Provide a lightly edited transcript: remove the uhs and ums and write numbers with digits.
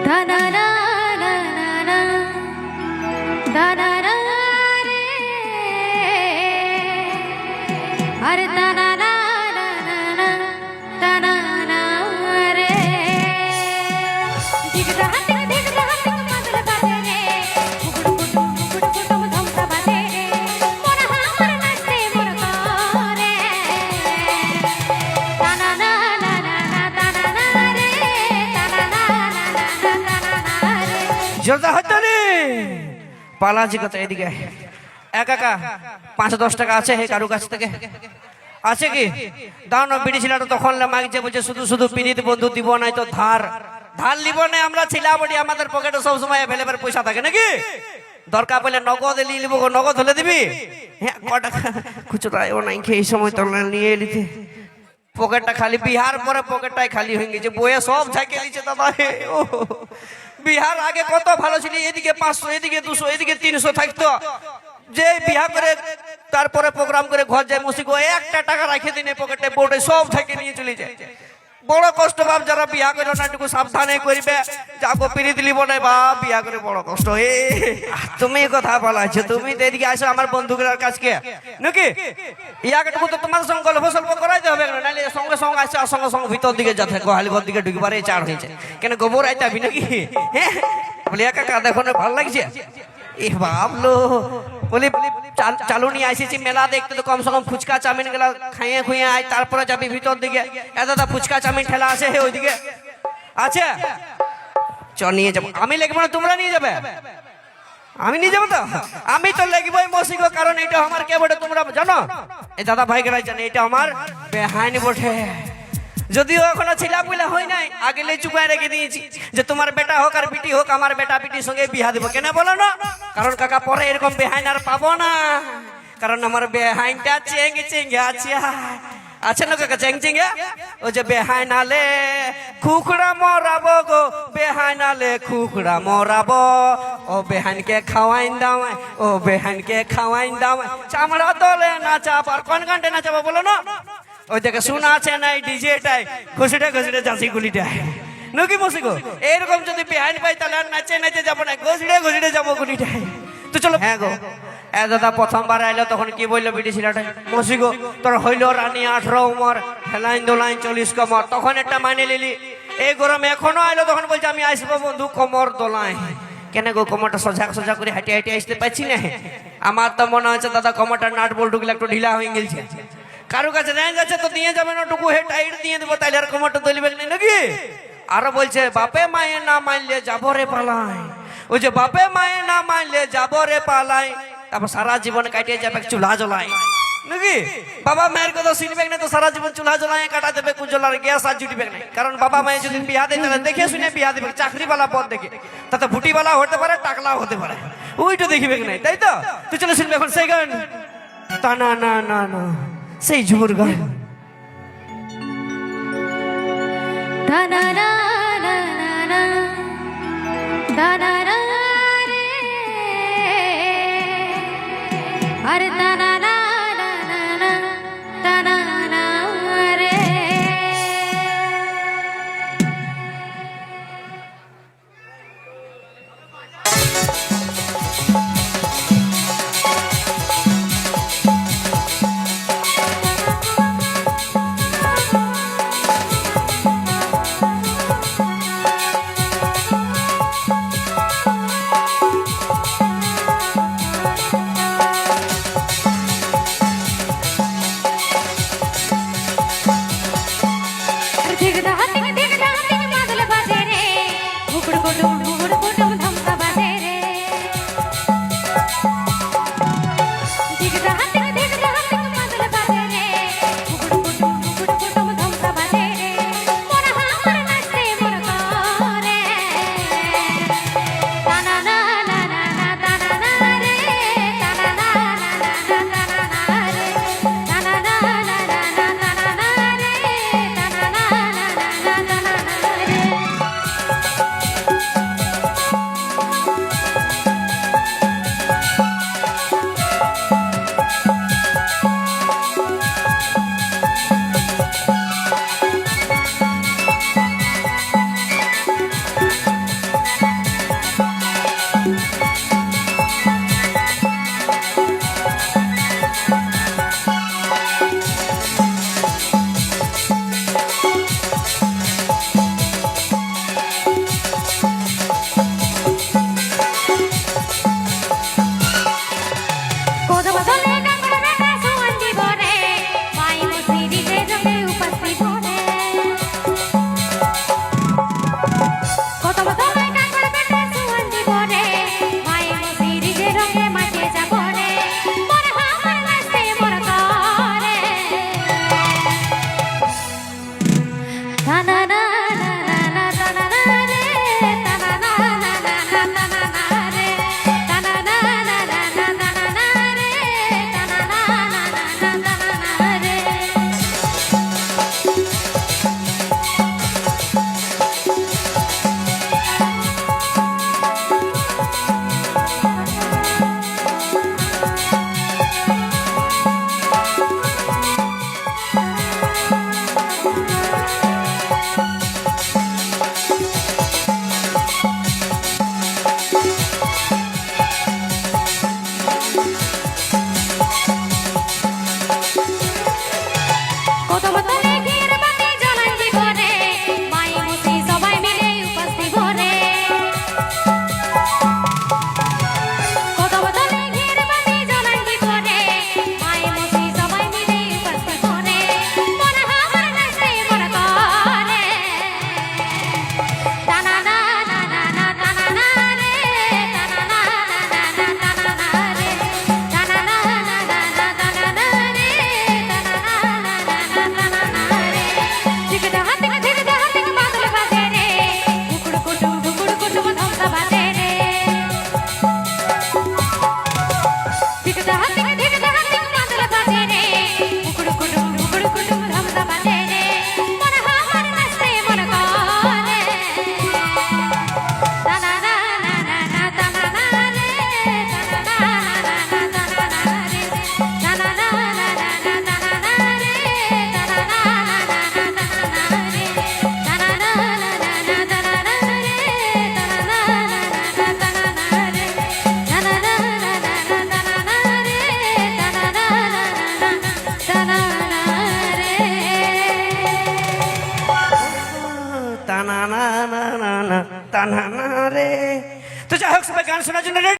ধানারা নানা ধানারা রে আরে ধানারা নানা ধানারা রে দিগদা হাতে মাদল বাজে রে কুকুড় কুটুম ধমকা বাজে রে মোরা হামার নাচতে মোর করে ধানারা জোরদার হচ্ছে রে পালাজি কত এদিকে একা 5-10 টাকা আছে হে কারু কাছ থেকে আছে কি দাও না বিড়ি ছিলাটা তখন মাগছে বলছে শুধু শুধু পিড়িত বন্ধু দিব নাই তো ধার ধার লিব না আমরা ছিলা বড়ি আমাদের পকেটে সব সময় অ্যাভেলেবল পয়সা থাকে নাকি দরকার পড়লে নগদ নিয়ে নিব নগদ হলে দিবি হ্যাঁ ক টাকা খুচরাও নাই এই সময় তো নিয়ে এলিতে পকেটটা খালি বিহার পরে পকেটটাই খালি হয়ে গেছে বইয়ে সব ঝাঁকে দিচ্ছে দাদা হে ও বিহার আগে কত ভালো ছিল এদিকে 500 এদিকে 200 এদিকে 300 থাকতো যে বিহার করে তারপরে প্রোগ্রাম করে ঘর যায় মুসিক একটা টাকা রাখে দিনে পকেটে বোর্ডে সব ঝাঁকে নিয়ে চলে যায় বড় কষ্ট বাপ যারা বিয়া করে না একটু সাবধানে করবে যাবো পিড়িত লিব না বা বিয়া করে বড় কষ্ট হে তুমি কথা বলাছো তুমি তো এদিকে আসো আমার বন্ধুগুলোর কাছকে নাকি ইয়াকে তো তোমার সঙ্গে গল্প সল্প করাইতে হবে না নাহলে সঙ্গে সঙ্গে আসছে আর সঙ্গে সঙ্গে ভিতর দিকে যাতে গোহালি ঘর দিকে ঢুকবারে চার হয়েছে কেন গোবর আইতে হবি নাকি হ্যাঁ বলি একা দেখো না ভালো লাগছে এ ভাবলো বলি চালু নিয়ে আসেছি মেলা দেখতে তো কমসে কম ফুচকা চাউমিন গুলা খাইয়ে খুঁয়ে আয় তারপরে যাবি ভিতর দিকে দাদা ফুচকা চাউমিন ঠেলা আছে হে ওইদিকে আছে চ নিয়ে যাবো আমি লেগবো না তোমরা নিয়ে যাবে আমি নিয়ে যাবো তো আমি তো লেগবই মসিগো কারণ এটা আমার কে বটে তোমরা জানো এই দাদা ভাই গেরাই জানে এটা আমার বেহাইন বটে যদিও এখনো ছিলা বলে হয় নাই আগে চুকায় রেখে দিয়েছি যে তোমার বেটা হোক আর বিটি হোক আমার বেটা বিটির সঙ্গে বিয়া দেবো কেন বলো না কারণ কাকা পরে এরকম বেহাইন আর পাবো না কারণ আমার বেহাইনটা চেঙ্গে চেঙ্গে আছে আছে না কাকা চেং চেঙ্গে ও যে বেহাইন আলে খুকড়া মরাবো গো বেহাইন আলে খুকড়া মরাবো ও বেহাইনকে খাওয়াইন দাও ও বেহাইনকে খাওয়াইন দাও চামড়া দলে নাচাবো আর কোন গানটা নাচাবো বলো না ওই দেখে শোনা আছে না এই ডিজেটাই ঘুষিটা ঘুষিটা যাচ্ছি গুলিটাই নাকি মসিগো এরকম যদি বেহাইন পাই তাহলে আর নাচে নাচে যাবো না ঘুষিটা ঘুষিটা যাবো গুলিটাই তো চলো হ্যাঁ গো দাদা প্রথমবার আইলো তখন কি বললো বিটি ছিলাটাই মসিগো তোর হইলো রানী 18 উমর হেলাইন দোলাইন 40 কমর তখন একটা মানে লিলি এই গরমে এখনো আইলো তখন বলছে আমি আসবো বন্ধু কমর দোলাই কেন গো কমরটা সোজা করে হাঁটে হাঁটে আসতে পারছি না আমার তো মনে হচ্ছে দাদা কমরটা নাট বল্টুগুলো একটু ঢিলা হয়ে গেছে কারো কাছে নেই যাচ্ছে তো দিয়ে যাবে না টুকু হে টাইট দিয়ে দেবো তাইলে আর কমরটা দলিবে নাকি আরো বলছে বাপে মায়ে না মানলে যাবো রে পালাই ওই যে বাপে মায়ে না মানলে যাবো রে পালাই তারপর সারা জীবন কাটিয়ে যাবে চুলা জ্বলাই নাকি বাবা মায়ের কথা শুনবে না তো সারা জীবন চুলা জ্বলাই কাটা দেবে কুজলার গ্যাস আর জুটবে না কারণ বাবা মায়ে যদি বিয়া দেয় তাহলে দেখে শুনে বিয়া দেবে চাকরিওয়ালা পদ দেখে তাতে ভুটিওয়ালা হতে পারে টাকলাও হতে পারে ওইটা দেখিবে না তাই তো তুই চলে শুনবে এখন সেই গান তা না না না না সেই ঝুমুর গান ধানারা নানা ধানারা রে আরে ধানারা নানা ধানারা রে তানা রে। তো যাই হোক, সবাই গান শোনার জন্য ready?